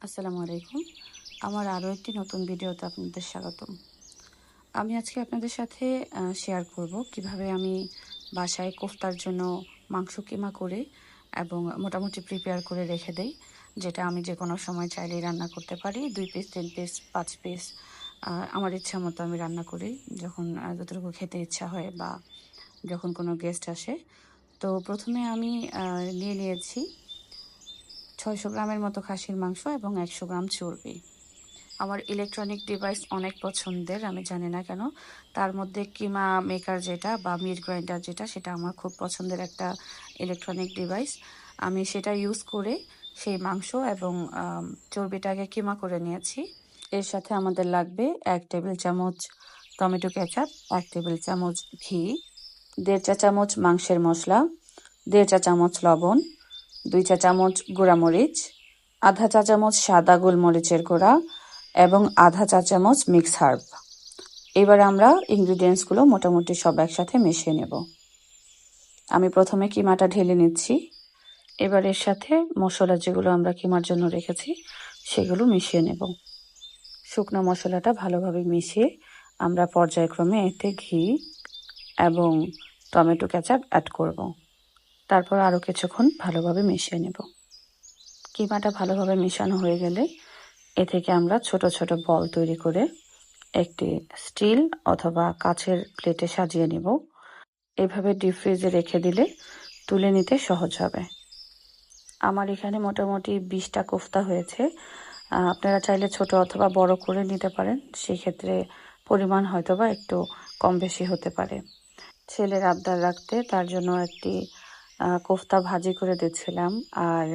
আসসালামু আলাইকুম। আমার আরও একটি নতুন ভিডিওতে আপনাদের স্বাগতম। আমি আজকে আপনাদের সাথে শেয়ার করব কিভাবে আমি বাসায় কোফতার জন্য মাংস কিমা করে এবং মোটামুটি প্রিপেয়ার করে রেখে দেই, যেটা আমি যে কোনো সময় চাইলেই রান্না করতে পারি। 2 পিস, 3 পিস, 5 পিস আমার ইচ্ছা মতো আমি রান্না করি যখন যতটুকু খেতে ইচ্ছা হয় বা যখন কোনো গেস্ট আসে। তো প্রথমে আমি নিয়েছি 600 গ্রামের মতো খাসির মাংস এবং 100 গ্রাম চর্বি। আমার ইলেকট্রনিক ডিভাইস অনেক পছন্দের, আমি জানি না কেন। তার মধ্যে কিমা মেকার যেটা বা মিট গ্রাইন্ডার যেটা, সেটা আমার খুব পছন্দের একটা ইলেকট্রনিক ডিভাইস। আমি সেটা ইউজ করে সেই মাংস এবং চর্বিটাকে কিমা করে নিয়েছি। এর সাথে আমাদের লাগবে 1 টেবিল চামচ টমেটো কেচাপ, 1 টেবিল চামচ ঘি, 1.5 চা চামচ মাংসের মশলা, 1.5 চা চামচ লবণ, 2 চা চামচ গুঁড়ামরিচ, আধা চা চামচ সাদা গোলমরিচের গুঁড়া এবং আধা চা চামচ মিক্স হার্ব। এবার আমরা ইনগ্রিডিয়েন্টসগুলো মোটামুটি সব একসাথে মিশিয়ে নেব। আমি প্রথমে কিমাটা ঢেলে নিচ্ছি। এবার এর সাথে মশলা যেগুলো আমরা কিমার জন্য রেখেছি সেগুলো মিশিয়ে নেব। শুকনো মশলাটা ভালোভাবে মিশিয়ে আমরা পর্যায়ক্রমে এতে ঘি এবং টমেটো কেচাপ অ্যাড করব। তারপর আরও কিছুক্ষণ ভালোভাবে মিশিয়ে নেব। কিমাটা ভালোভাবে মেশানো হয়ে গেলে এ থেকে আমরা ছোট ছোট বল তৈরি করে একটি স্টিল অথবা কাচের প্লেটে সাজিয়ে নিব। এভাবে ডিপ ফ্রিজে রেখে দিলে তুলে নিতে সহজ হবে। আমার এখানে মোটামুটি 20টা কোফতা হয়েছে। আপনারা চাইলে ছোট অথবা বড় করে নিতে পারেন, সেক্ষেত্রে পরিমাণ হয়তোবা একটু কম বেশি হতে পারে। ছেলের আবদার রাখতে তার জন্য একটি কোফতা ভাজি করে দিচ্ছিলাম, আর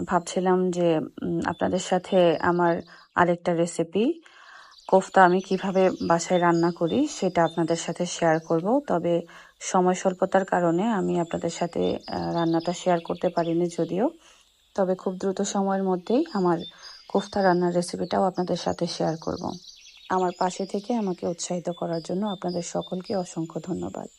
ভাবছিলাম যে আপনাদের সাথে আমার আরেকটা রেসিপি কোফতা আমি কিভাবে বাসায় রান্না করি সেটা আপনাদের সাথে শেয়ার করব। তবে সময় স্বল্পতার কারণে আমি আপনাদের সাথে রান্নাটা শেয়ার করতে পারিনি যদিও। তবে খুব দ্রুত সময়ের মধ্যেই আমার কোফতা রান্নার রেসিপিটাও আপনাদের সাথে শেয়ার করব। আমার পাশে থেকে আমাকে উৎসাহিত করার জন্য আপনাদের সকলকে অসংখ্য ধন্যবাদ।